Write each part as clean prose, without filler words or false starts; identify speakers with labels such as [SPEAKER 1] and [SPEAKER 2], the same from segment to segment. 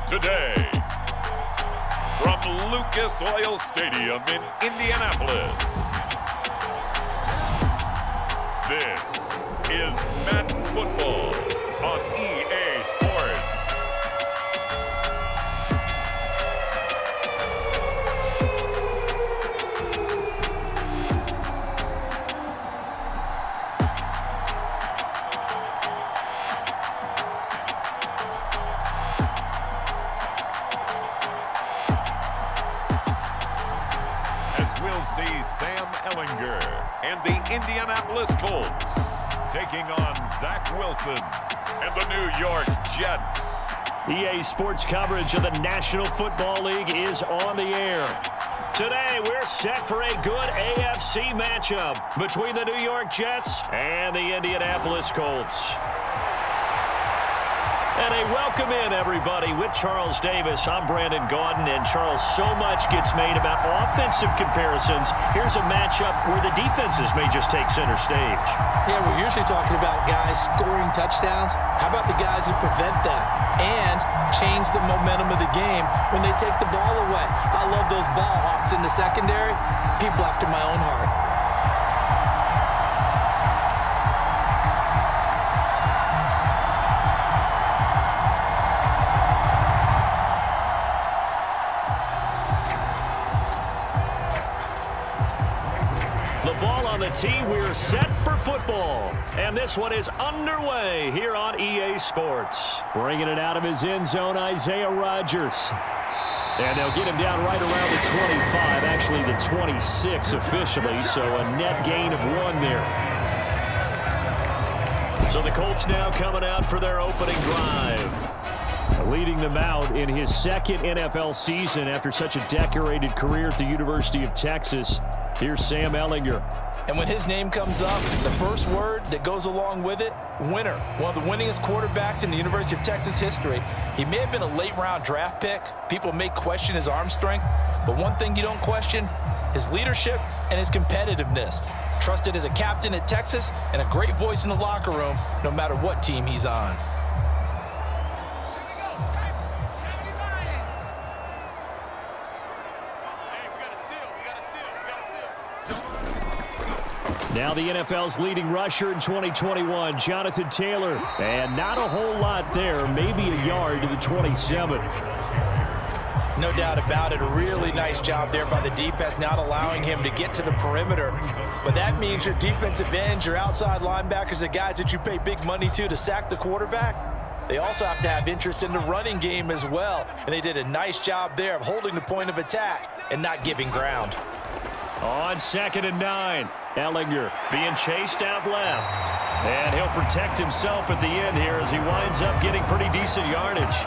[SPEAKER 1] Today, from Lucas Oil Stadium in Indianapolis, this is Madden Football on EA Sports. We'll see Sam Ehlinger and the Indianapolis Colts taking on Zach Wilson and the New York Jets.
[SPEAKER 2] EA Sports coverage of the National Football League is on the air. Today, we're set for a good AFC matchup between the New York Jets and the Indianapolis Colts. And a welcome in, everybody, with Charles Davis. I'm Brandon Gaudin, and Charles, so much gets made about offensive comparisons. Here's a matchup where the defenses may just take center stage.
[SPEAKER 3] Yeah, we're usually talking about guys scoring touchdowns. How about the guys who prevent them and change the momentum of the game when they take the ball away? I love those ball hawks in the secondary. People after my own heart.
[SPEAKER 2] The team, we're set for football, and this one is underway here on EA Sports. Bringing it out of his end zone, Isaiah Rodgers, and they'll get him down right around the 25, actually the 26 officially, so a net gain of 1 there. So the Colts now coming out for their opening drive. Leading them out in his second NFL season after such a decorated career at the University of Texas. Here's Sam Ehlinger.
[SPEAKER 3] And when his name comes up, the first word that goes along with it, winner. One of the winningest quarterbacks in the University of Texas history. He may have been a late-round draft pick. People may question his arm strength. But one thing you don't question, his leadership and his competitiveness. Trusted as a captain at Texas and a great voice in the locker room, no matter what team he's on.
[SPEAKER 2] Now the NFL's leading rusher in 2021, Jonathan Taylor. And not a whole lot there, maybe a yard to the 27.
[SPEAKER 3] No doubt about it. A really nice job there by the defense, not allowing him to get to the perimeter. But that means your defensive ends, your outside linebackers, the guys that you pay big money to sack the quarterback, they also have to have interest in the running game as well. And they did a nice job there of holding the point of attack and not giving ground.
[SPEAKER 2] On 2nd and 9, Ehlinger being chased out left. And he'll protect himself at the end here as he winds up getting pretty decent yardage.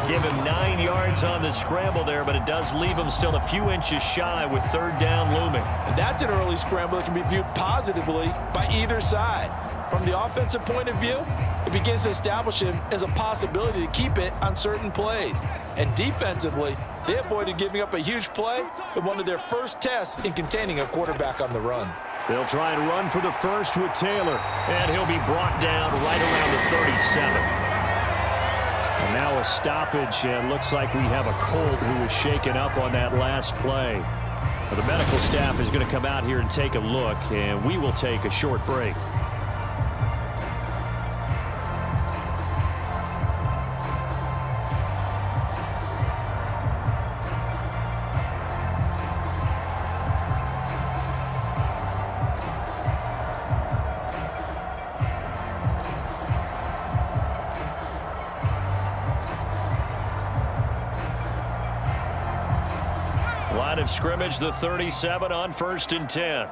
[SPEAKER 2] Give him 9 yards on the scramble there, but it does leave him still a few inches shy with 3rd down looming.
[SPEAKER 3] And that's an early scramble that can be viewed positively by either side. From the offensive point of view, it begins to establish him as a possibility to keep it on certain plays. And defensively, they avoided giving up a huge play with one of their first tests in containing a quarterback on the run.
[SPEAKER 2] They'll try and run for the first with Taylor, and he'll be brought down right around the 37. And now a stoppage, and looks like we have a Colt who was shaken up on that last play. Well, the medical staff is going to come out here and take a look, and we will take a short break. Line of scrimmage, the 37 on 1st and 10.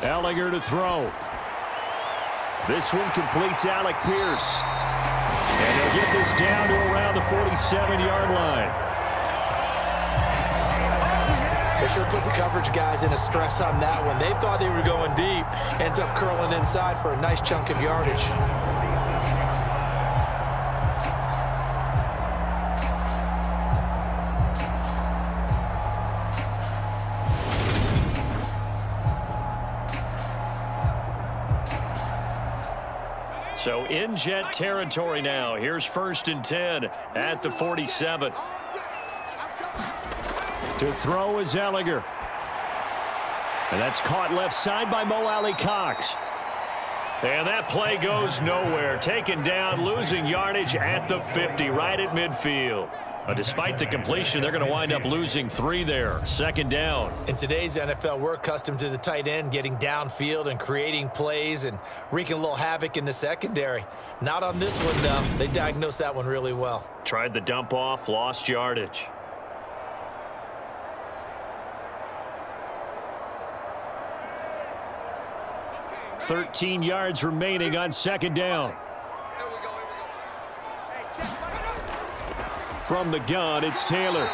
[SPEAKER 2] Ehlinger to throw. This one completes Alec Pierce. And they'll get this down to around the 47-yard line.
[SPEAKER 3] They sure put the coverage guys in a stress on that one. They thought they were going deep. Ends up curling inside for a nice chunk of yardage.
[SPEAKER 2] So in Jet territory now. Here's 1st and 10 at the 47. To throw is Ellinger. And that's caught left side by Mo Alley-Cox. And that play goes nowhere. Taken down, losing yardage at the 50, right at midfield. Despite the completion, they're going to wind up losing 3 there. 2nd down.
[SPEAKER 3] In today's NFL, we're accustomed to the tight end getting downfield and creating plays and wreaking a little havoc in the secondary. Not on this one, though. They diagnosed that one really well.
[SPEAKER 2] Tried the dump off, lost yardage. .13 yards remaining on 2nd down. From the gun, it's Taylor.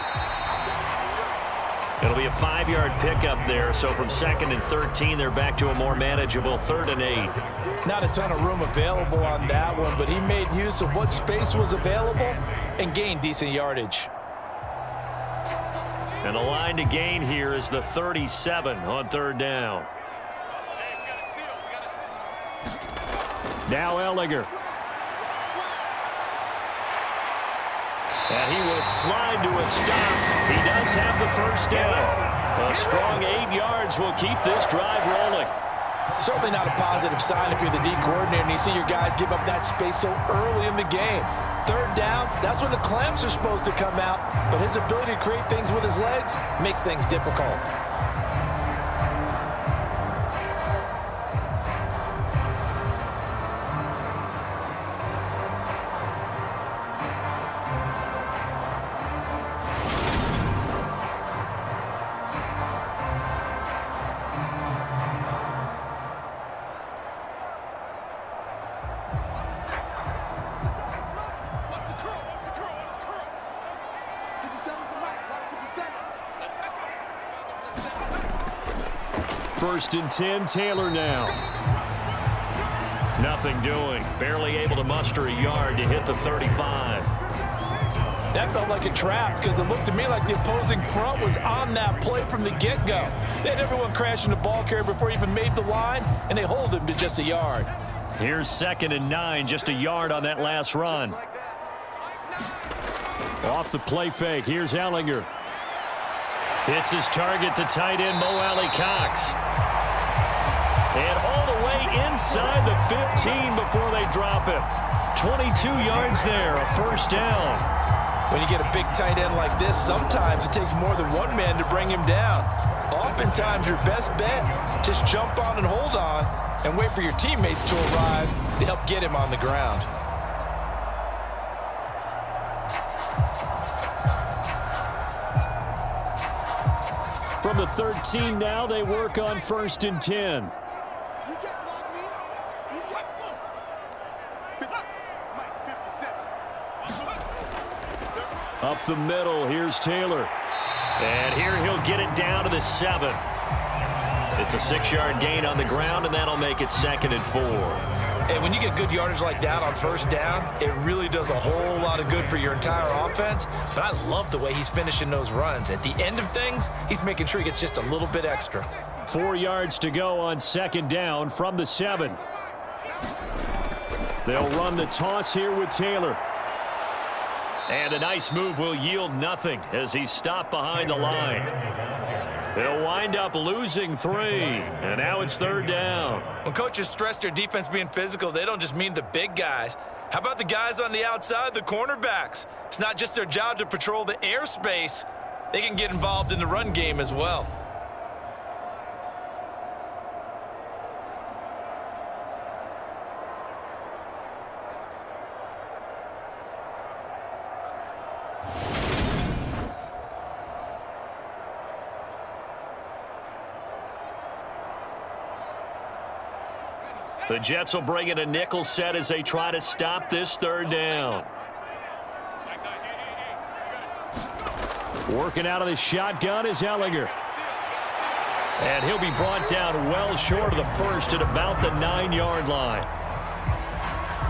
[SPEAKER 2] It'll be a 5-yard pickup there. So from 2nd and 13, they're back to a more manageable 3rd and 8.
[SPEAKER 3] Not a ton of room available on that one, but he made use of what space was available and gained decent yardage.
[SPEAKER 2] And the line to gain here is the 37 on 3rd down. Now Ellinger. And he will slide to a stop. He does have the 1st down. A strong 8 yards will keep this drive rolling.
[SPEAKER 3] Certainly not a positive sign if you're the D coordinator and you see your guys give up that space so early in the game. 3rd down, that's when the clamps are supposed to come out, but his ability to create things with his legs makes things difficult.
[SPEAKER 2] First and 10, Taylor now. Nothing doing. Barely able to muster a yard to hit the 35.
[SPEAKER 3] That felt like a trap because it looked to me like the opposing front was on that play from the get-go. They had everyone crashing the ball carrier before he even made the line, and they hold him to just a yard.
[SPEAKER 2] Here's 2nd and 9, just a yard on that last run. Off the play fake, here's Ellinger. Hits his target, the tight end, Mo Alley-Cox. And all the way inside the 15 before they drop him. 22 yards there, a 1st down.
[SPEAKER 3] When you get a big tight end like this, sometimes it takes more than one man to bring him down. Oftentimes, your best bet, just jump on and hold on and wait for your teammates to arrive to help get him on the ground.
[SPEAKER 2] From the 13 now, they work on 1st and 10. Up the middle, here's Taylor. And here he'll get it down to the 7. It's a 6-yard gain on the ground, and that'll make it 2nd and 4.
[SPEAKER 3] And when you get good yardage like that on 1st down, it really does a whole lot of good for your entire offense. But I love the way he's finishing those runs. At the end of things, he's making sure he gets just a little bit extra.
[SPEAKER 2] 4 yards to go on 2nd down from the 7. They'll run the toss here with Taylor. And a nice move will yield nothing as he's stopped behind the line. They'll wind up losing 3, and now it's 3rd down.
[SPEAKER 3] When coaches stress their defense being physical, they don't just mean the big guys. How about the guys on the outside, the cornerbacks? It's not just their job to patrol the airspace. They can get involved in the run game as well.
[SPEAKER 2] The Jets will bring in a nickel set as they try to stop this 3rd down. Working out of the shotgun is Ellinger. And he'll be brought down well short of the 1st at about the 9-yard line.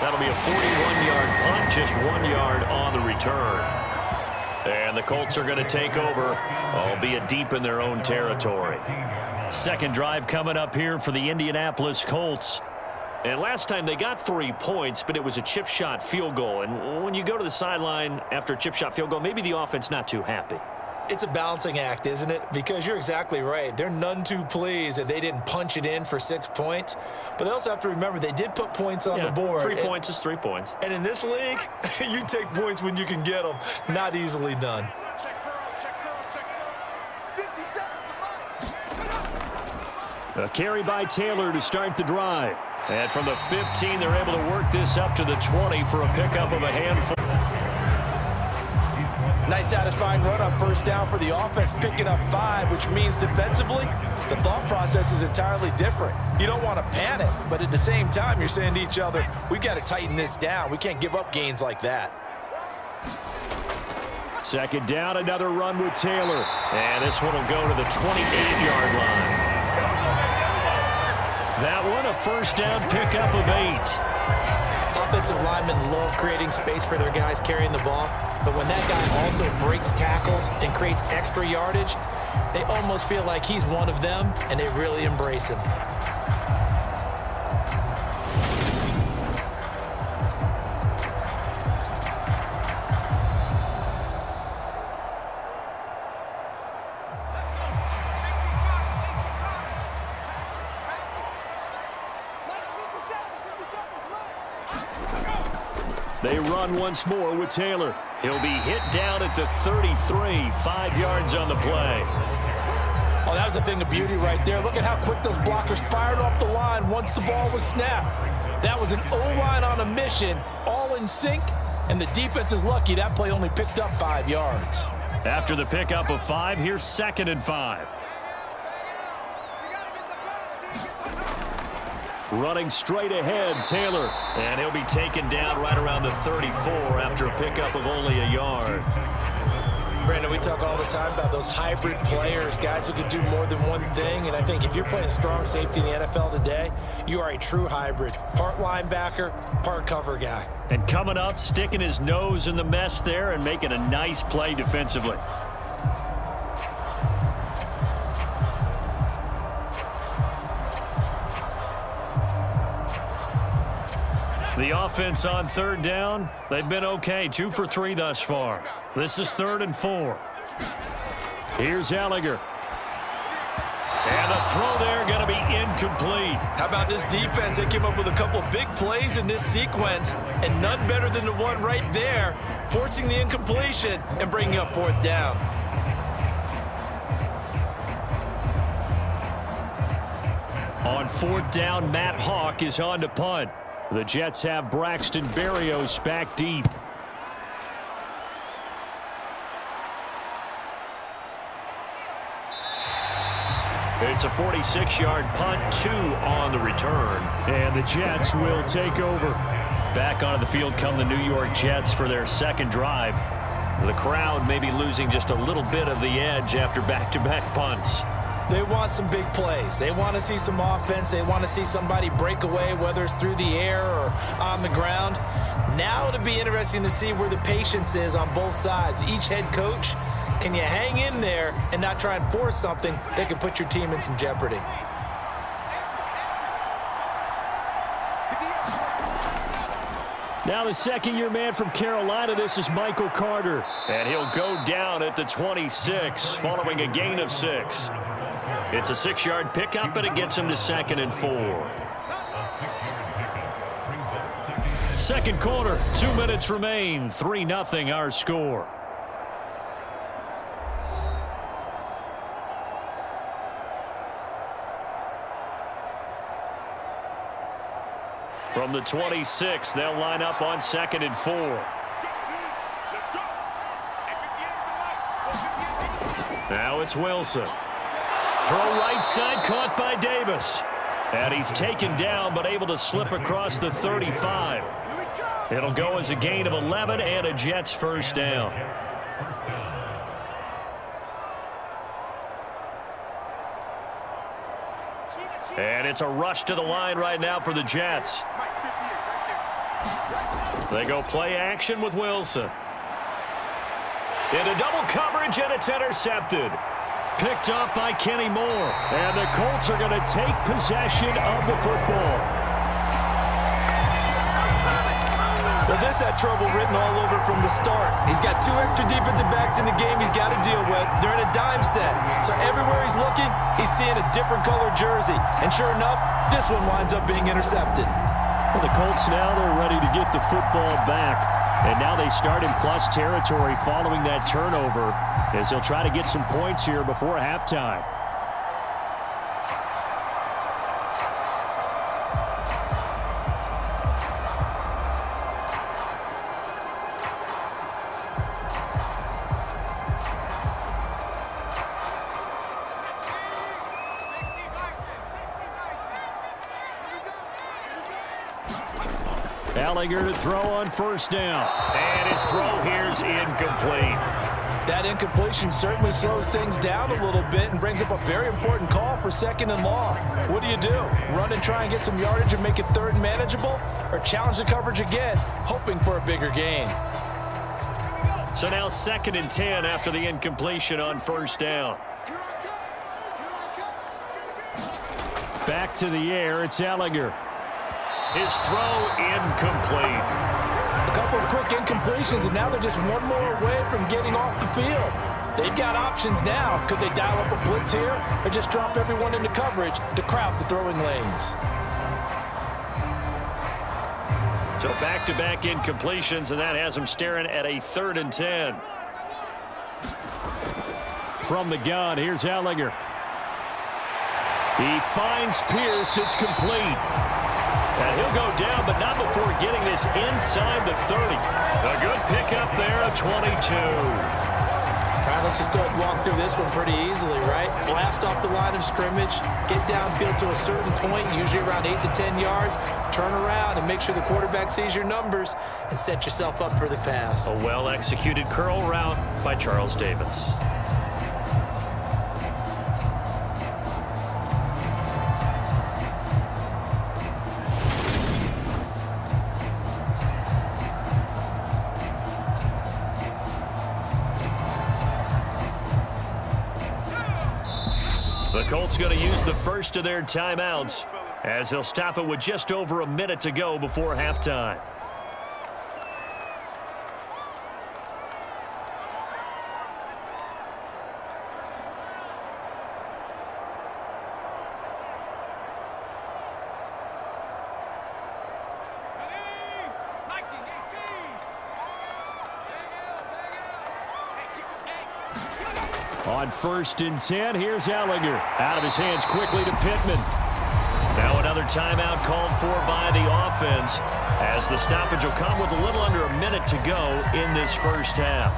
[SPEAKER 2] That'll be a 41-yard punt, just 1 yard on the return. And the Colts are going to take over, albeit deep in their own territory. Second drive coming up here for the Indianapolis Colts. And last time they got 3 points, but it was a chip shot field goal. And when you go to the sideline after a chip shot field goal, maybe the offense not too happy.
[SPEAKER 3] It's a balancing act, isn't it? Because you're exactly right. They're none too pleased that they didn't punch it in for 6 points. But they also have to remember they did put points on the board.
[SPEAKER 2] 3 points is 3 points.
[SPEAKER 3] And in this league, you take points when you can get them. Not easily done.
[SPEAKER 2] A carry by Taylor to start the drive. And from the 15, they're able to work this up to the 20 for a pickup of a handful.
[SPEAKER 3] Nice satisfying run on first down for the offense, picking up 5, which means defensively, the thought process is entirely different. You don't want to panic, but at the same time, you're saying to each other, we've got to tighten this down. We can't give up gains like that.
[SPEAKER 2] Second down, another run with Taylor. And this one will go to the 28-yard line. That one, a first down pickup of 8.
[SPEAKER 3] Offensive linemen love creating space for their guys carrying the ball, but when that guy also breaks tackles and creates extra yardage, they almost feel like he's one of them, and they really embrace him.
[SPEAKER 2] They run once more with Taylor. He'll be hit down at the 33, 5 yards on the play.
[SPEAKER 3] Oh, that was a thing of beauty right there. Look at how quick those blockers fired off the line once the ball was snapped. That was an O-line on a mission, all in sync, and the defense is lucky that play only picked up 5 yards.
[SPEAKER 2] After the pickup of 5, here's 2nd and 5. Running straight ahead, Taylor. And he'll be taken down right around the 34 after a pickup of only a yard.
[SPEAKER 3] Brandon, we talk all the time about those hybrid players, guys who can do more than one thing. And I think if you're playing strong safety in the NFL today, you are a true hybrid. Part linebacker, part cover guy.
[SPEAKER 2] And coming up, sticking his nose in the mess there and making a nice play defensively. The offense on third down, they've been okay. 2 for 3 thus far. This is 3rd and 4. Here's Ellinger. And the throw there going to be incomplete.
[SPEAKER 3] How about this defense? They came up with a couple of big plays in this sequence, and none better than the one right there, forcing the incompletion and bringing up 4th down.
[SPEAKER 2] On 4th down, Matt Hawk is on to punt. The Jets have Braxton Berrios back deep. It's a 46-yard punt, 2 on the return. And the Jets will take over. Back onto the field come the New York Jets for their second drive. The crowd may be losing just a little bit of the edge after back-to-back punts.
[SPEAKER 3] They want some big plays. They want to see some offense. They want to see somebody break away, whether it's through the air or on the ground. Now it'll be interesting to see where the patience is on both sides. Each head coach, can you hang in there and not try and force something that could put your team in some jeopardy?
[SPEAKER 2] Now the second-year man from Carolina, this is Michael Carter. And he'll go down at the 26 following a gain of 6. It's a 6-yard pickup, and it gets him to 2nd and 4. Second quarter, 2 minutes remain. 3-0 our score. From the 26, they'll line up on 2nd and 4. Now it's Wilson. Throw right side, caught by Davis. And he's taken down, but able to slip across the 35. It'll go as a gain of 11 and a Jets first down. And it's a rush to the line right now for the Jets. They go play action with Wilson. Into double coverage, and it's intercepted. Picked up by Kenny Moore. And the Colts are going to take possession of the football.
[SPEAKER 4] Well, this had trouble written all over from the start. He's got 2 extra defensive backs in the game he's got to deal with. They're in a dime set. So everywhere he's looking, he's seeing a different color jersey. And sure enough, this one winds up being intercepted.
[SPEAKER 2] Well, the Colts now, they're ready to get the football back. And now they start in plus territory following that turnover as they'll try to get some points here before halftime. Ellinger to throw on first down. And his throw here's incomplete.
[SPEAKER 3] That incompletion certainly slows things down a little bit and brings up a very important call for 2nd and long. What do? Run and try and get some yardage and make it 3rd and manageable? Or challenge the coverage again, hoping for a bigger gain?
[SPEAKER 2] So now 2nd and 10 after the incompletion on first down. Back to the air, it's Ellinger. His throw incomplete.
[SPEAKER 3] A couple of quick incompletions, and now they're just one more away from getting off the field. They've got options now. Could they dial up a blitz here or just drop everyone into coverage to crowd the throwing lanes?
[SPEAKER 2] So back-to-back incompletions, and that has them staring at a 3rd and 10. From the gun, here's Ellinger. He finds Pierce. It's complete. And he'll go down, but not before getting this inside the 30. A good pickup there, a 22.
[SPEAKER 4] All right, let's just go ahead and walk through this one pretty easily, right? Blast off the line of scrimmage, get downfield to a certain point, usually around 8 to 10 yards, turn around and make sure the quarterback sees your numbers and set yourself up for the pass.
[SPEAKER 2] A well-executed curl route by Charles Davis. The Colts going to use the first of their timeouts as they'll stop it with just over a minute to go before halftime. On 1st and 10, here's Ellinger. Out of his hands quickly to Pittman. Now another timeout called for by the offense as the stoppage will come with a little under a minute to go in this first half.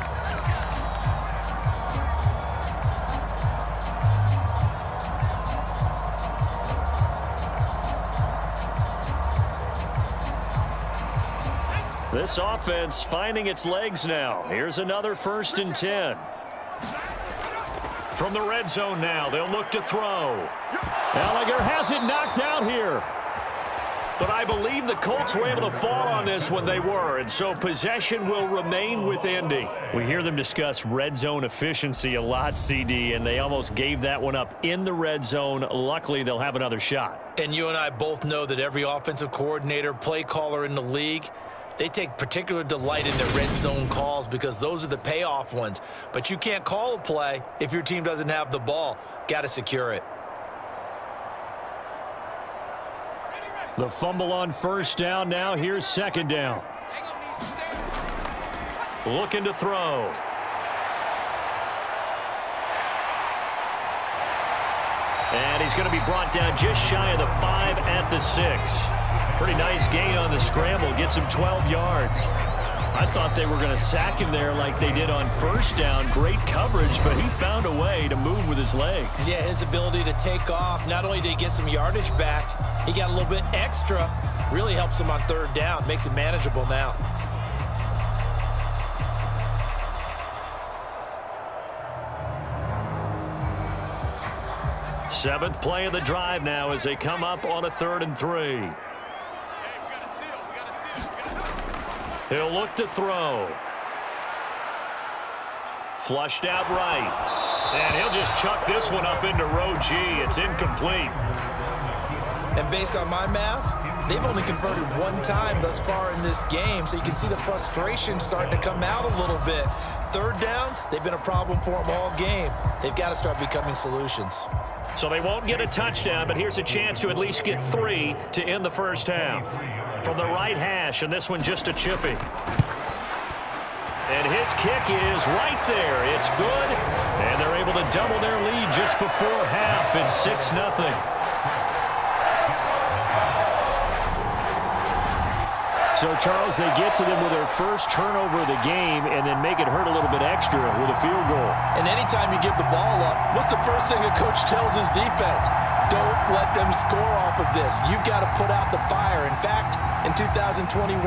[SPEAKER 2] This offense finding its legs now. Here's another 1st and 10. From the red zone now, they'll look to throw. Ellinger has it knocked out here. But I believe the Colts were able to fall on this when they were, and so possession will remain with Indy. We hear them discuss red zone efficiency a lot, CD, and they almost gave that one up in the red zone. Luckily, they'll have another shot.
[SPEAKER 4] And you and I both know that every offensive coordinator, play caller in the league, they take particular delight in their red zone calls because those are the payoff ones. But you can't call a play if your team doesn't have the ball. Got to secure it.
[SPEAKER 2] The fumble on first down now. Here's 2nd down. Looking to throw. And he's going to be brought down just shy of the 5 at the 6. Pretty nice gain on the scramble. Gets him 12 yards. I thought they were going to sack him there like they did on first down. Great coverage, but he found a way to move with his legs.
[SPEAKER 4] Yeah, his ability to take off. Not only did he get some yardage back, he got a little bit extra. Really helps him on 3rd down. Makes it manageable now.
[SPEAKER 2] Seventh play of the drive now as they come up on a 3rd and 3. He'll look to throw. Flushed out right. And he'll just chuck this one up into row G. It's incomplete.
[SPEAKER 3] And based on my math, they've only converted one time thus far in this game, so you can see the frustration starting to come out a little bit. Third downs, they've been a problem for them all game. They've got to start becoming solutions.
[SPEAKER 2] So they won't get a touchdown, but here's a chance to at least get 3 to end the first half. From the right hash, and this one just a chippy. And his kick is right there. It's good, and they're able to double their lead just before half. It's 6-0. So, Charles, they get to them with their first turnover of the game and then make it hurt a little bit extra with a field goal.
[SPEAKER 3] And anytime you give the ball up, what's the first thing a coach tells his defense? Don't let them score off of this. You've got to put out the fire. In fact, in 2021,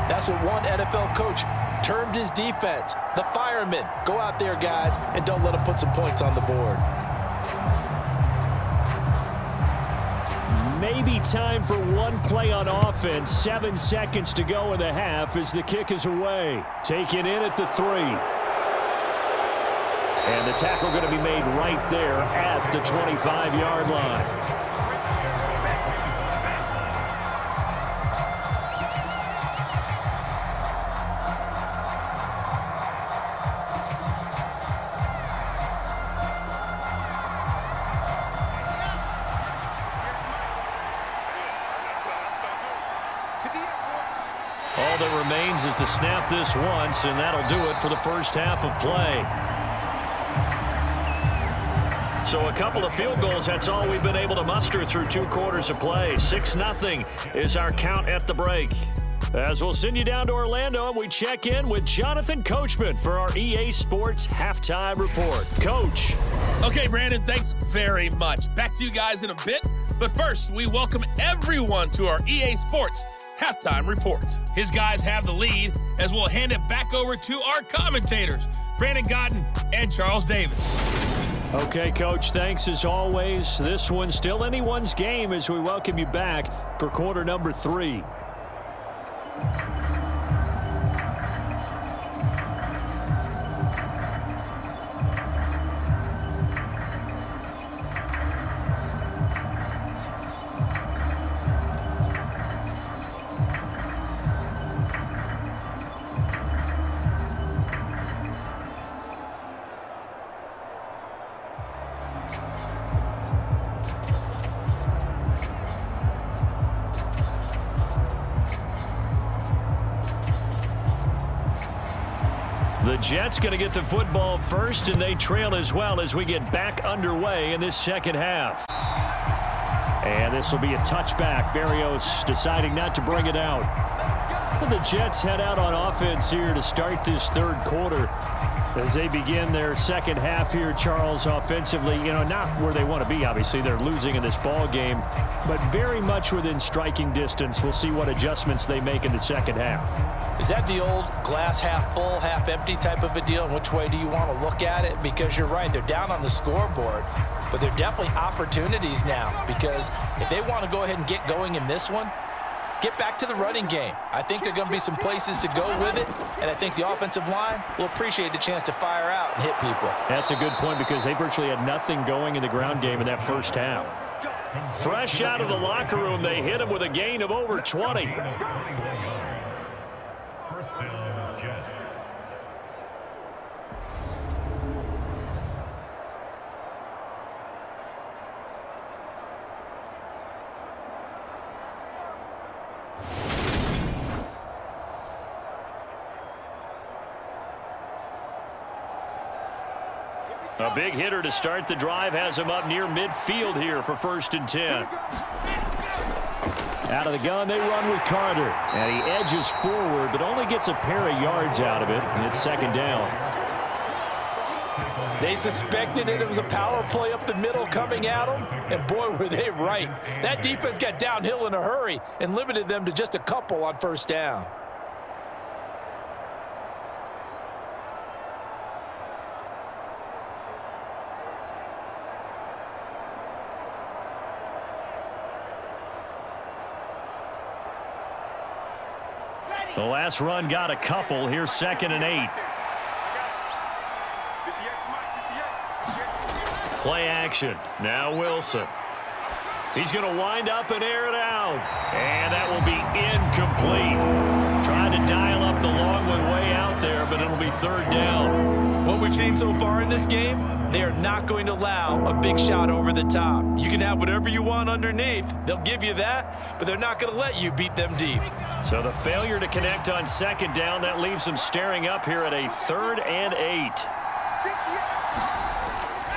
[SPEAKER 3] that's what one NFL coach termed his defense. The firemen. Go out there, guys, and don't let them put some points on the board.
[SPEAKER 2] Maybe time for one play on offense. 7 seconds to go in the half as the kick is away. Taken in at the 3. And the tackle going to be made right there at the 25-yard line. All that remains is to snap this once, and that'll do it for the first half of play. So a couple of field goals, that's all we've been able to muster through 2 quarters of play. 6-0 is our count at the break. As we'll send you down to Orlando, and we check in with Jonathan Coachman for our EA Sports Halftime Report. Coach.
[SPEAKER 5] Okay, Brandon, thanks very much. Back to you guys in a bit. But first, we welcome everyone to our EA Sports Halftime Report. His guys have the lead as we'll hand it back over to our commentators, Brandon Godden and Charles Davis.
[SPEAKER 2] Okay, Coach, thanks as always. This one's still anyone's game as we welcome you back for quarter number 3. The Jets going to get the football first, and they trail as well as we get back underway in this second half. And this will be a touchback. Berrios deciding not to bring it out. And the Jets head out on offense here to start this third quarter as they begin their second half here, Charles, offensively. You know, not where they want to be, obviously. They're losing in this ball game, but very much within striking distance. We'll see what adjustments they make in the second half.
[SPEAKER 3] Is that the old glass half full, half empty type of a deal? And which way do you want to look at it? Because you're right, they're down on the scoreboard, but they're definitely opportunities now, because if they want to go ahead and get going in this one, get back to the running game. I think there are going to be some places to go with it, and I think the offensive line will appreciate the chance to fire out and hit people.
[SPEAKER 2] That's a good point, because they virtually had nothing going in the ground game in that first half. Fresh out of the locker room, they hit him with a gain of over 20. A big hitter to start the drive has him up near midfield here for 1st and 10. Out of the gun, they run with Carter. And he edges forward, but only gets a pair of yards out of it, and it's 2nd down.
[SPEAKER 3] They suspected it was a power play up the middle coming at them, and boy, were they right. That defense got downhill in a hurry and limited them to just a couple on 1st down.
[SPEAKER 2] The last run got a couple. Here's 2nd and 8. Play action. Now Wilson. He's going to wind up and air it out. And that will be incomplete. Trying to dial up the long one way out there, but it'll be 3rd down.
[SPEAKER 3] What we've seen so far in this game, they are not going to allow a big shot over the top. You can have whatever you want underneath. They'll give you that, but they're not going to let you beat them deep.
[SPEAKER 2] So the failure to connect on 2nd down, that leaves them staring up here at a 3rd and 8.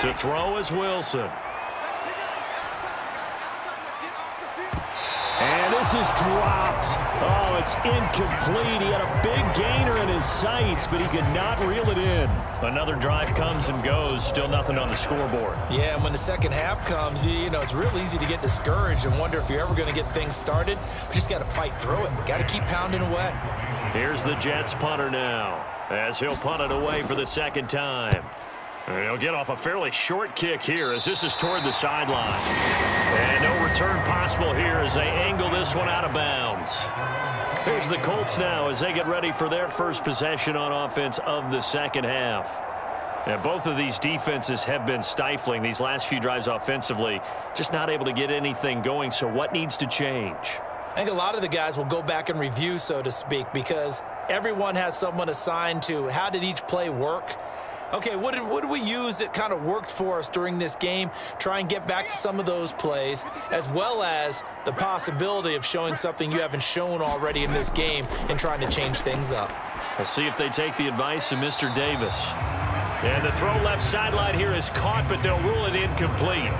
[SPEAKER 2] To throw is Wilson. And this is dropped. Oh, it's incomplete. He had a big gainer in his sights, but he could not reel it in. Another drive comes and goes. Still nothing on the scoreboard.
[SPEAKER 3] Yeah, and when the second half comes, you know, it's real easy to get discouraged and wonder if you're ever going to get things started. But you just got to fight through it. Got to keep pounding away.
[SPEAKER 2] Here's the Jets punter now, as he'll punt it away for the 2nd time. And he'll get off a fairly short kick here as this is toward the sideline. And no return possible here as they angle this one out of bounds. Here's the Colts now as they get ready for their first possession on offense of the 2nd half. And both of these defenses have been stifling these last few drives offensively, just not able to get anything going. So what needs to change?
[SPEAKER 3] I think a lot of the guys will go back and review, so to speak, because everyone has someone assigned to how did each play work. Okay, what did we use that kind of worked for us during this game? Try and get back to some of those plays, as well as the possibility of showing something you haven't shown already in this game and trying to change things up.
[SPEAKER 2] We'll see if they take the advice of Mr. Davis. And the throw left sideline here is caught, but they'll rule it incomplete.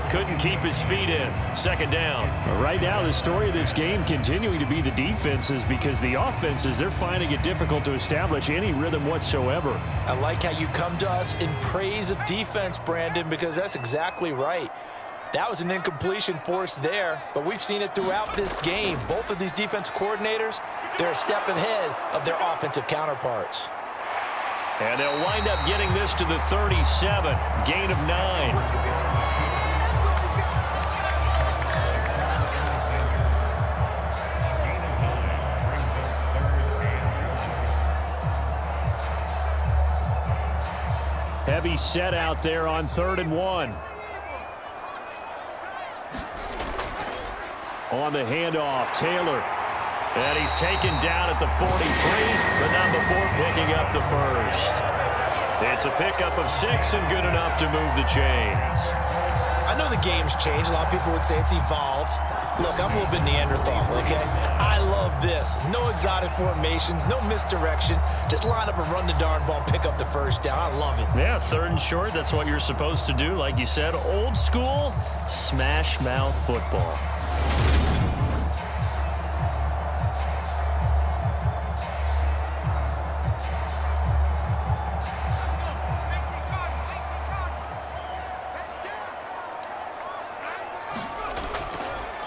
[SPEAKER 2] Couldn't keep his feet in. 2nd down.
[SPEAKER 6] Right now, the story of this game continuing to be the defenses, because the offenses, they're finding it difficult to establish any rhythm whatsoever.
[SPEAKER 3] I like how you come to us in praise of defense, Brandon, because that's exactly right. That was an incompletion for us there, but we've seen it throughout this game. Both of these defense coordinators, they're a step ahead of their offensive counterparts.
[SPEAKER 2] And they'll wind up getting this to the 37. Gain of 9.
[SPEAKER 6] Heavy set out there on 3rd and 1. On the handoff, Taylor.
[SPEAKER 2] And he's taken down at the 43, but not before picking up the first. It's a pickup of 6 and good enough to move the chains.
[SPEAKER 3] I know the game's changed. A lot of people would say it's evolved. Look, I'm a little bit Neanderthal, okay? I love this. No exotic formations, no misdirection. Just line up and run the darn ball and pick up the first down. I love it.
[SPEAKER 2] Yeah, 3rd and short, that's what you're supposed to do. Like you said, old school, smash mouth football.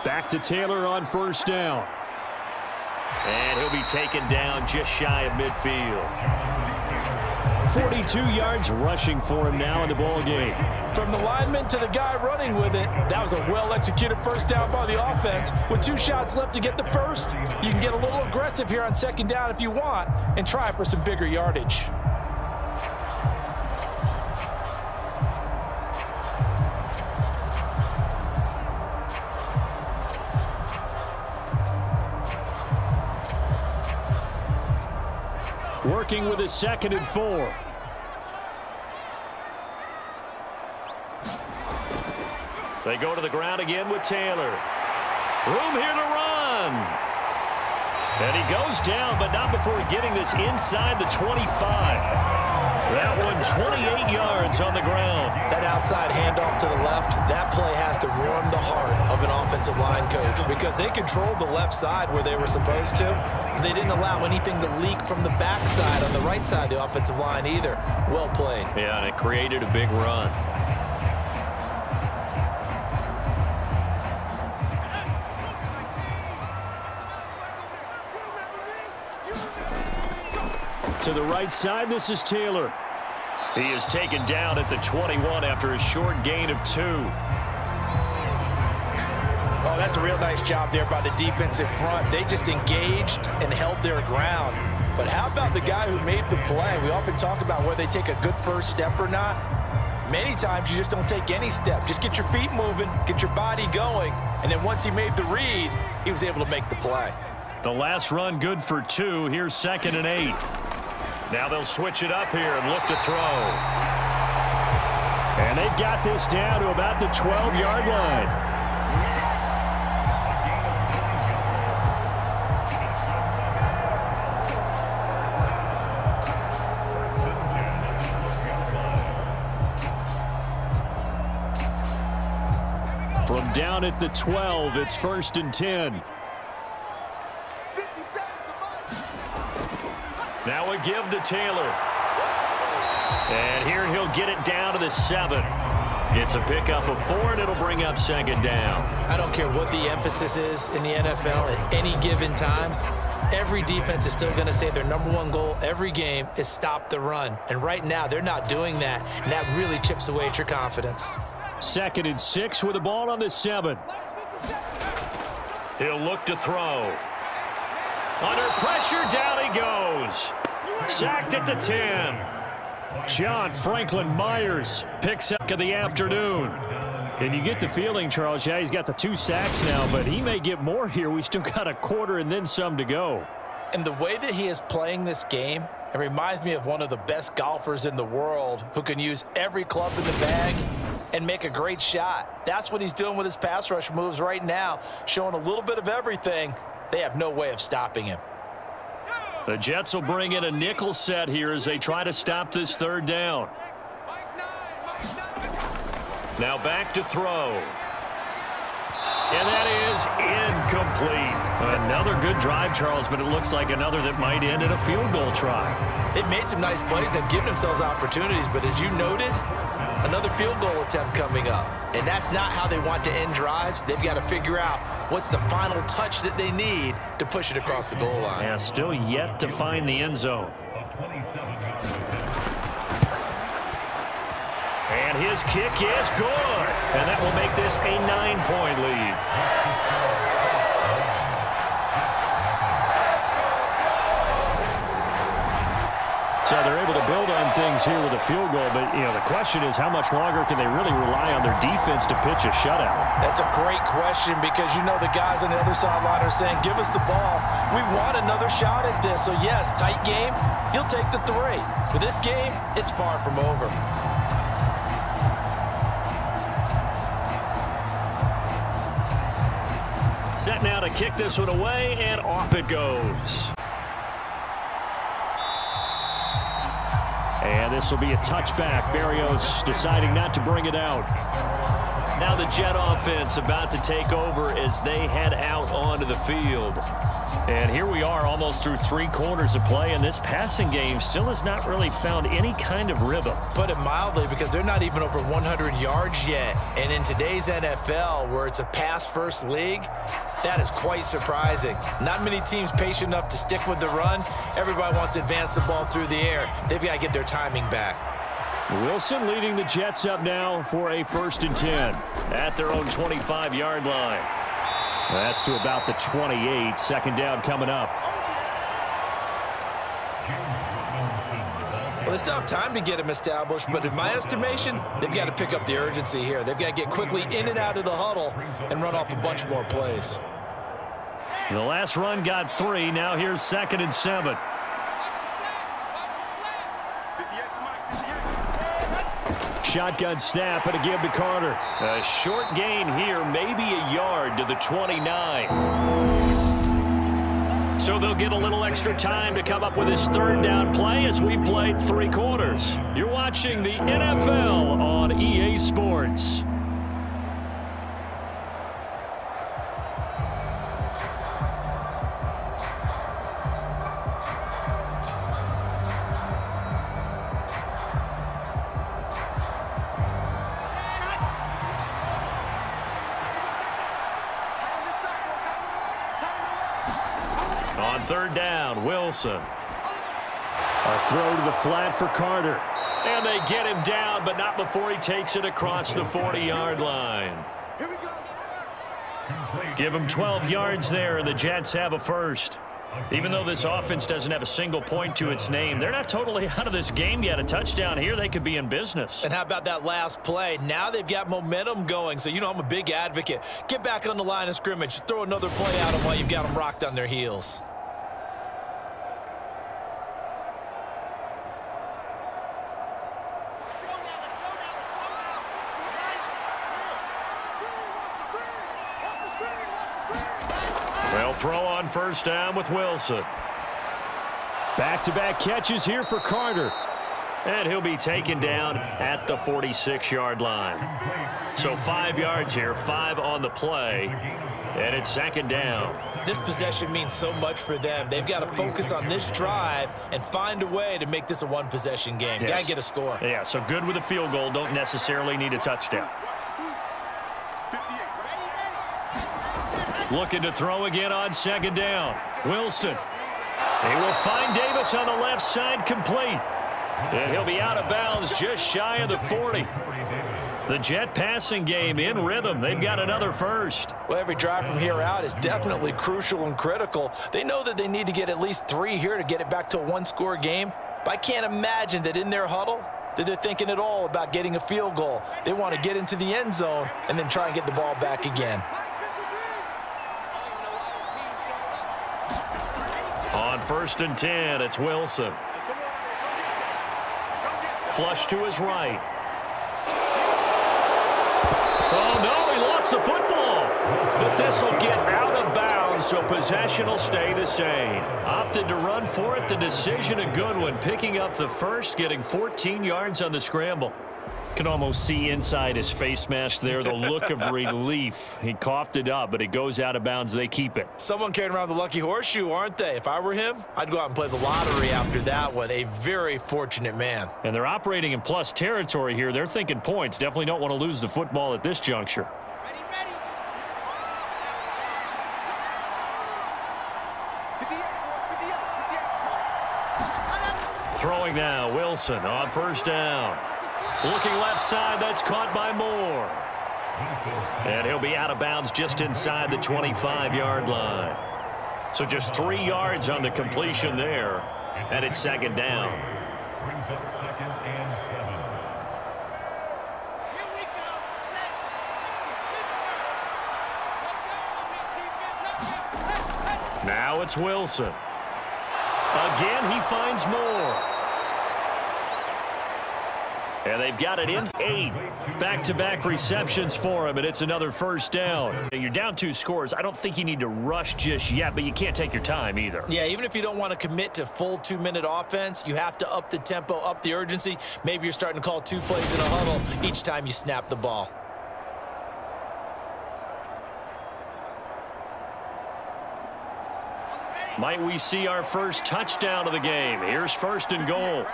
[SPEAKER 6] Back to Taylor on 1st down.
[SPEAKER 2] And he'll be taken down just shy of midfield.
[SPEAKER 6] 42 yards rushing for him now in the ball game.
[SPEAKER 3] From the lineman to the guy running with it, that was a well-executed first down by the offense. With 2 shots left to get the first, you can get a little aggressive here on 2nd down if you want and try for some bigger yardage.
[SPEAKER 6] Working with a 2nd and 4.
[SPEAKER 2] They go to the ground again with Taylor. Room here to run. And he goes down, but not before getting this inside the 25. That one 28 yards on the ground.
[SPEAKER 3] That outside handoff to the left, that play has to warm the heart of an offensive line coach because they controlled the left side where they were supposed to, but they didn't allow anything to leak from the backside on the right side of the offensive line either. Well played.
[SPEAKER 2] Yeah, and it created a big run.
[SPEAKER 6] To the right side, this is Taylor.
[SPEAKER 2] He is taken down at the 21 after a short gain of 2.
[SPEAKER 3] Oh, that's a real nice job there by the defensive front. They just engaged and held their ground. But how about the guy who made the play? We often talk about whether they take a good first step or not. Many times you just don't take any step. Just get your feet moving, get your body going, and then once he made the read, he was able to make the play.
[SPEAKER 2] The last run good for 2. Here's 2nd and 8. Now they'll switch it up here and look to throw. And they've got this down to about the 12-yard line. From down at the 12, it's 1st and 10. Now a give to Taylor. And here he'll get it down to the 7. It's a pickup of 4, and it'll bring up 2nd down.
[SPEAKER 4] I don't care what the emphasis is in the NFL at any given time. Every defense is still going to say their #1 goal every game is stop the run. And right now, they're not doing that, and that really chips away at your confidence.
[SPEAKER 2] 2nd and 6 with the ball on the 7. He'll look to throw. Under pressure, down he goes. Sacked at the 10. John Franklin Myers picks up of the afternoon. And you get the feeling, Charles, yeah, he's got the 2 sacks now, but he may get more here. We still got a quarter and then some to go.
[SPEAKER 3] And the way that he is playing this game, it reminds me of one of the best golfers in the world who can use every club in the bag and make a great shot. That's what he's doing with his pass rush moves right now, showing a little bit of everything. They have no way of stopping him.
[SPEAKER 2] The Jets will bring in a nickel set here as they try to stop this 3rd down. Now back to throw. And that is incomplete. Another good drive, Charles, but it looks like another that might end in a field goal try.
[SPEAKER 3] They've made some nice plays. They've given themselves opportunities, but as you noted, another field goal attempt coming up. And that's not how they want to end drives. They've got to figure out what's the final touch that they need to push it across the goal line.
[SPEAKER 2] Yeah, still yet to find the end zone. And his kick is good. And that will make this a 9-point lead. So they're able to build on things here with a field goal, but, you know, the question is how much longer can they really rely on their defense to pitch a shutout?
[SPEAKER 3] That's a great question because, you know, the guys on the other sideline are saying, give us the ball. We want another shot at this. So, yes, tight game, you'll take the 3. But this game, it's far from over.
[SPEAKER 2] Set now to kick this one away, and off it goes. And this will be a touchback. Barrios deciding not to bring it out. Now the Jet offense about to take over as they head out onto the field. And here we are almost through 3 quarters of play, and this passing game still has not really found any kind of rhythm.
[SPEAKER 3] Put it mildly, because they're not even over 100 yards yet. And in today's NFL, where it's a pass-first league, that is quite surprising. Not many teams patient enough to stick with the run. Everybody wants to advance the ball through the air. They've got to get their timing back.
[SPEAKER 2] Wilson leading the Jets up now for a 1st and 10 at their own 25-yard line. That's to about the 28. 2nd down coming up.
[SPEAKER 3] Well, they still have time to get him established, but in my estimation, they've got to pick up the urgency here. They've got to get quickly in and out of the huddle and run off a bunch more plays.
[SPEAKER 2] The last run got 3. Now here's 2nd and 7. Shotgun snap and a give to Carter. A short gain here, maybe a yard to the 29. So they'll get a little extra time to come up with this 3rd down play as we've played 3 quarters. You're watching the NFL on EA Sports. On 3rd down, Wilson. A throw to the flat for Carter. And they get him down, but not before he takes it across the 40-yard line.
[SPEAKER 7] Here we go.
[SPEAKER 2] Give them 12 yards there, and the Jets have a first. Even though this offense doesn't have a single point to its name, they're not totally out of this game yet. A touchdown here, they could be in business.
[SPEAKER 3] And how about that last play? Now they've got momentum going, so you know I'm a big advocate. Get back on the line of scrimmage. Throw another play at them while you've got them rocked on their heels.
[SPEAKER 2] They'll throw on first down with Wilson. Back-to-back catches here for Carter. And he'll be taken down at the 46-yard line. So 5 yards here, 5 on the play, and it's second down.
[SPEAKER 3] This possession means so much for them. They've got to focus on this drive and find a way to make this a one-possession game.
[SPEAKER 2] Yes.
[SPEAKER 3] Got to get a score.
[SPEAKER 2] Yeah, so good with a field goal. Don't necessarily need a touchdown. Looking to throw again on second down. Wilson. He will find Davis on the left side, complete. And he'll be out of bounds just shy of the 40. The Jet passing game in rhythm. They've got another first.
[SPEAKER 3] Well, every drive from here out is definitely crucial and critical. They know that they need to get at least 3 here to get it back to a one-score game. But I can't imagine that in their huddle that they're thinking at all about getting a field goal. They want to get into the end zone and then try and get the ball back again.
[SPEAKER 2] On first and 10, it's Wilson. Flush to his right. Oh, no, he lost the football. But this will get out of bounds, so possession will stay the same. Opted to run for it. The decision a good one, picking up the first, getting 14 yards on the scramble. Can almost see inside his face mask there the look of relief. He coughed it up, but it goes out of bounds. They keep it.
[SPEAKER 3] Someone carrying around the lucky horseshoe, aren't they? If I were him, I'd go out and play the lottery after that one. A very fortunate man.
[SPEAKER 2] And they're operating in plus territory here. They're thinking points. Definitely don't want to lose the football at this juncture. Throwing now, Wilson on first down. Looking left side, that's caught by Moore. And he'll be out of bounds just inside the 25-yard line. So just 3 yards on the completion there, and it's second down.
[SPEAKER 1] Brings up second and 7.
[SPEAKER 2] Now it's Wilson. Again, he finds Moore. And they've got it in 8. Back-to-back receptions for him, and it's another first down. You're down 2 scores. I don't think you need to rush just yet, but you can't take your time either.
[SPEAKER 3] Yeah, even if you don't want to commit to full 2-minute offense, you have to up the tempo, up the urgency. Maybe you're starting to call 2 plays in a huddle each time you snap the ball.
[SPEAKER 2] Might we see our first touchdown of the game? Here's first and goal.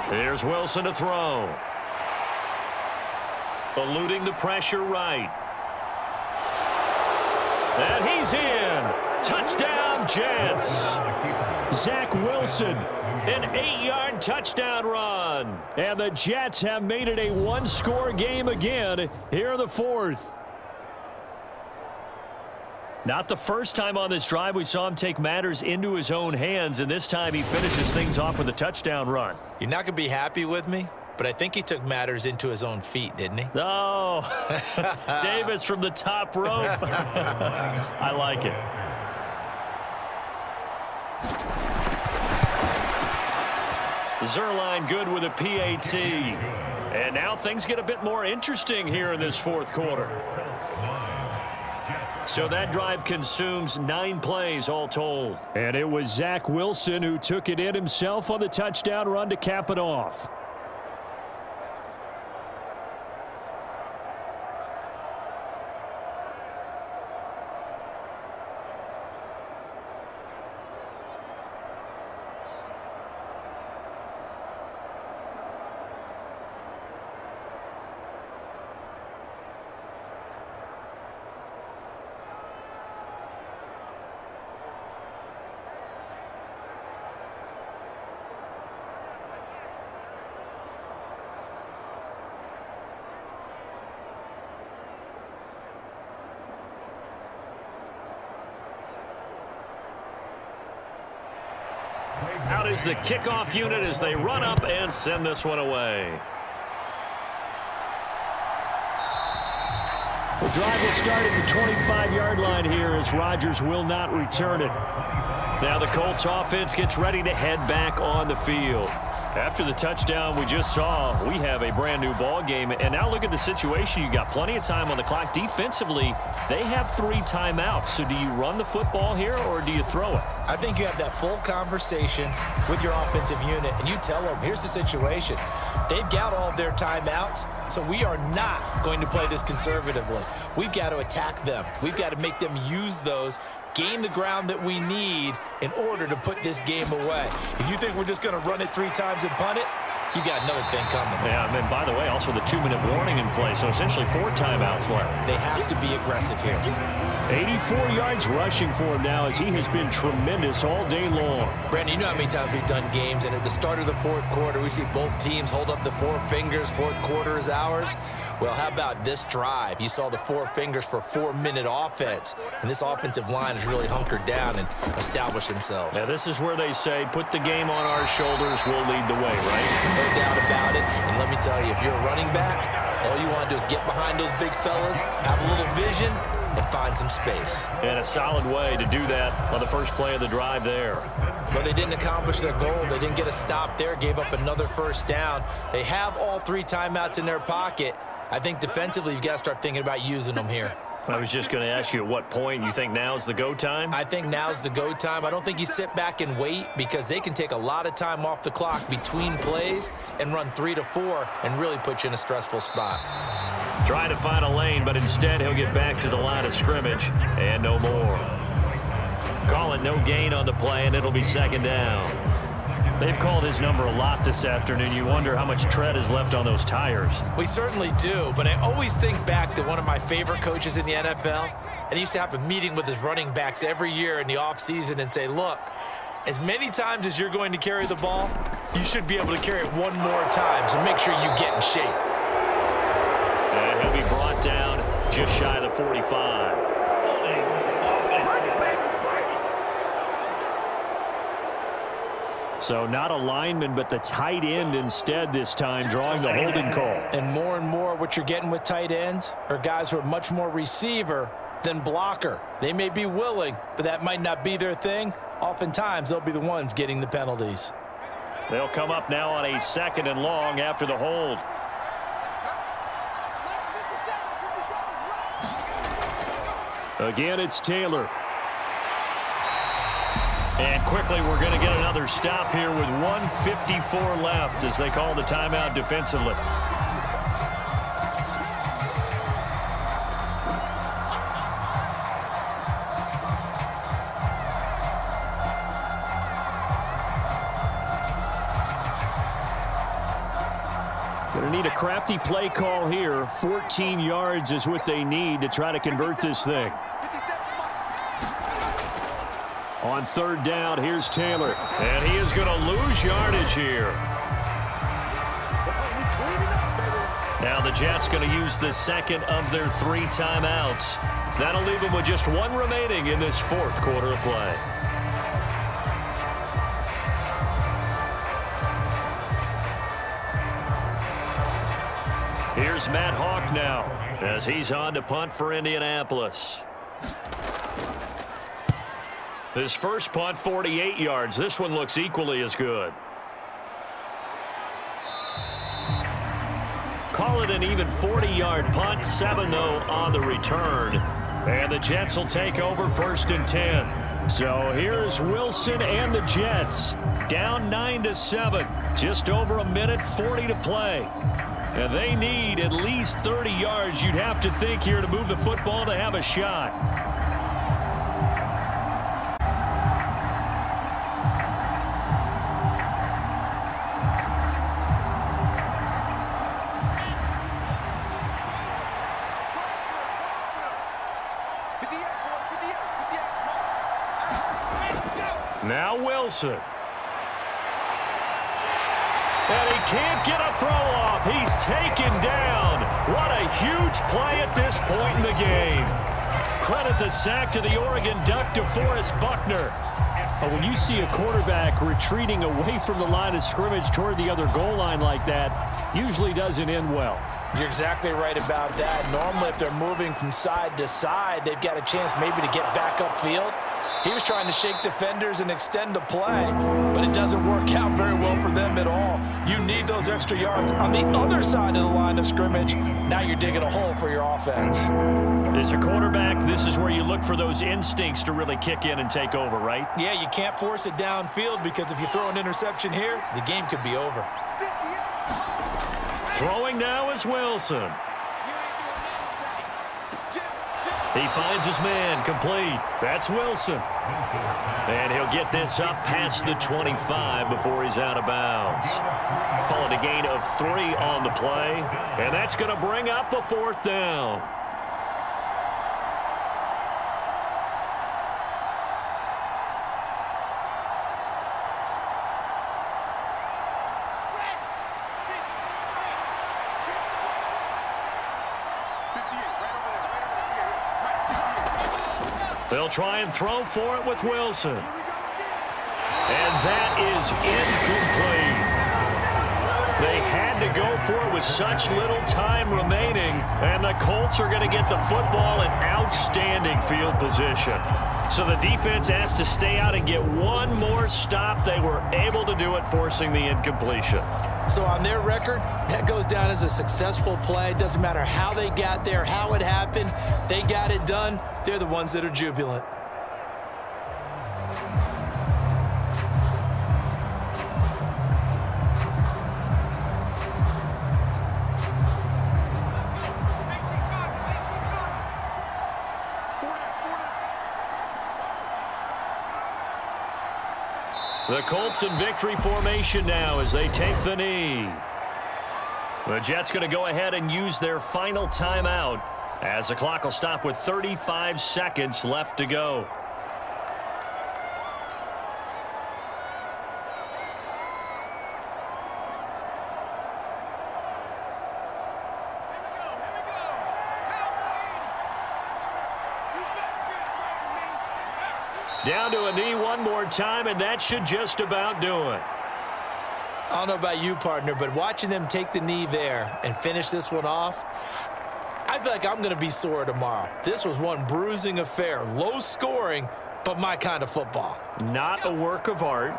[SPEAKER 2] Here's Wilson to throw. Eluding the pressure right. And he's in. Touchdown, Jets. Zach Wilson, an 8-yard touchdown run. And the Jets have made it a one-score game again here in the 4th. Not the first time on this drive we saw him take matters into his own hands, and this time he finishes things off with a touchdown run.
[SPEAKER 3] You're not going to be happy with me, but I think he took matters into his own feet, didn't he?
[SPEAKER 2] Oh, Davis from the top rope. I like it. Zerline good with a PAT. And now things get a bit more interesting here in this 4th quarter. So that drive consumes 9 plays all told. And it was Zach Wilson who took it in himself on the touchdown run to cap it off. Out is the kickoff unit as they run up and send this one away. The drive will start at the 25-yard line here as Rodgers will not return it. Now the Colts offense gets ready to head back on the field. After the touchdown we just saw, we have a brand new ball game. And now look at the situation. You got plenty of time on the clock. Defensively, they have 3 timeouts. So do you run the football here or do you throw it?
[SPEAKER 4] I think you have that full conversation with your offensive unit, and you tell them, here's the situation. They've got all of their timeouts, so we are not going to play this conservatively. We've got to attack them. We've got to make them use those, gain the ground that we need in order to put this game away. If you think we're just going to run it 3 times and punt it, you got another thing coming.
[SPEAKER 2] Yeah, and by the way, also the 2-minute warning in play, so essentially 4 timeouts left.
[SPEAKER 4] They have to be aggressive here.
[SPEAKER 2] 84 yards rushing for him now as he has been tremendous all day long.
[SPEAKER 4] Brandon, you know how many times we've done games, and at the start of the 4th quarter, we see both teams hold up the 4 fingers, 4th quarter is ours. Well, how about this drive? You saw the 4 fingers for 4-minute offense, and this offensive line has really hunkered down and established themselves.
[SPEAKER 2] Now, this is where they say, put the game on our shoulders, we'll lead the way, right?
[SPEAKER 4] No doubt about it, and let me tell you, if you're a running back, all you want to do is get behind those big fellas, have a little vision, and find some space.
[SPEAKER 2] And a solid way to do that on the first play of the drive there.
[SPEAKER 4] But they didn't accomplish their goal. They didn't get a stop there, gave up another first down. They have all 3 timeouts in their pocket. I think defensively, you've got to start thinking about using them here.
[SPEAKER 2] I was just going to ask you at what point you think now's the go time?
[SPEAKER 4] I think now's the go time. I don't think you sit back and wait because they can take a lot of time off the clock between plays and run 3 to 4 and really put you in a stressful spot.
[SPEAKER 2] Trying to find a lane, but instead he'll get back to the line of scrimmage and no more. Call it no gain on the play, and it'll be 2nd down. They've called his number a lot this afternoon. You wonder how much tread is left on those tires.
[SPEAKER 4] We certainly do, but I always think back to one of my favorite coaches in the NFL, and he used to have a meeting with his running backs every year in the offseason and say, look, as many times as you're going to carry the ball, you should be able to carry it 1 more time, so make sure you get in shape.
[SPEAKER 2] And he'll be brought down just shy of the 45. So not a lineman, but the tight end instead this time, drawing the holding call.
[SPEAKER 3] And more what you're getting with tight ends are guys who are much more receiver than blocker. They may be willing, but that might not be their thing. Oftentimes, they'll be the ones getting the penalties.
[SPEAKER 2] They'll come up now on a 2nd and long after the hold. Again, it's Taylor. And quickly, we're going to get another stop here with 1:54 left as they call the timeout defensively. Going to need a crafty play call here. 14 yards is what they need to try to convert this thing. On 3rd down, here's Taylor. And he is going to lose yardage here. Now the Jets going to use the 2nd of their 3 timeouts. That'll leave them with just 1 remaining in this 4th quarter of play. Here's Matt Hawk now as he's on to punt for Indianapolis. His first punt, 48 yards. This one looks equally as good. Call it an even 40-yard punt. 7, though, on the return. And the Jets will take over 1st and 10. So here's Wilson and the Jets. Down 9-7. Just over a minute, 40 to play. And they need at least 30 yards, you'd have to think, here to move the football to have a shot. Now Wilson. And he can't get a throw off. He's taken down. What a huge play at this point in the game. Credit the sack to the Oregon Duck, DeForest Buckner.
[SPEAKER 6] When you see a quarterback retreating away from the line of scrimmage toward the other goal line like that, usually doesn't end well.
[SPEAKER 3] You're exactly right about that. Normally, if they're moving from side to side, they've got a chance maybe to get back upfield. He was trying to shake defenders and extend the play, but it doesn't work out very well for them at all. You need those extra yards on the other side of the line of scrimmage. Now you're digging a hole for your offense.
[SPEAKER 2] As a quarterback, this is where you look for those instincts to really kick in and take over, right?
[SPEAKER 4] Yeah, you can't force it downfield because if you throw an interception here, the game could be over.
[SPEAKER 2] Throwing now is Wilson. He finds his man, complete. That's Wilson. And he'll get this up past the 25 before he's out of bounds. Call it a gain of 3 on the play, and that's going to bring up a 4th down. They'll try and throw for it with Wilson. And that is incomplete. They had to go for it with such little time remaining, and the Colts are going to get the football in outstanding field position. So the defense has to stay out and get one more stop. They were able to do it, forcing the incompletion.
[SPEAKER 4] So on their record, that goes down as a successful play. Doesn't matter how they got there, how it happened. They got it done. They're the ones that are jubilant.
[SPEAKER 2] The Colts in victory formation now as they take the knee. The Jets going to go ahead and use their final timeout as the clock will stop with 35 seconds left to go. Down to a knee one more time, and that should just about do it.
[SPEAKER 4] I don't know about you, partner, but watching them take the knee there and finish this one off, I feel like I'm going to be sore tomorrow. This was one bruising affair. Low scoring, but my kind of football.
[SPEAKER 2] Not a work of art,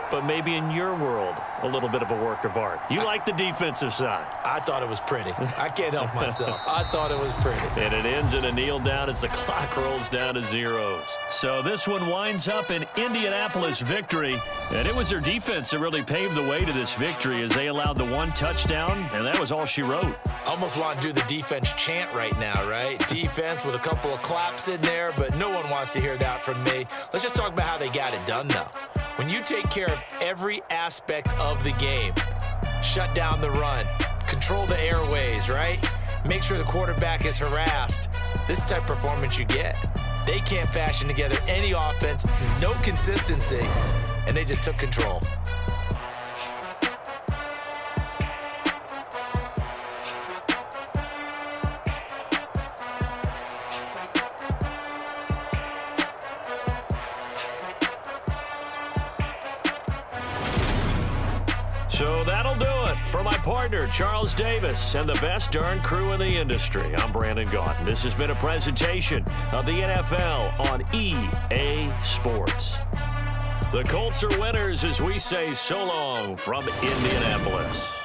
[SPEAKER 2] but maybe in your world, a little bit of a work of art. You like the defensive side.
[SPEAKER 4] I thought it was pretty. I can't help myself. I thought it was pretty.
[SPEAKER 2] And it ends in a kneel down as the clock rolls down to zeros. So this one winds up in Indianapolis victory. And it was their defense that really paved the way to this victory as they allowed the 1 touchdown, and that was all she wrote.
[SPEAKER 4] Almost want to do the defense chant right now, right? Defense with a couple of claps in there, but no one wants to hear that from me. Let's just talk about how they got it done, though. When you take care of every aspect of the game, shut down the run, control the airways, right? Make sure the quarterback is harassed. This type of performance you get. They can't fashion together any offense, no consistency, and they just took control.
[SPEAKER 2] So that'll do it for my partner, Charles Davis, and the best darn crew in the industry. I'm Brandon Gaunt. This has been a presentation of the NFL on EA Sports. The Colts are winners as we say so long from Indianapolis.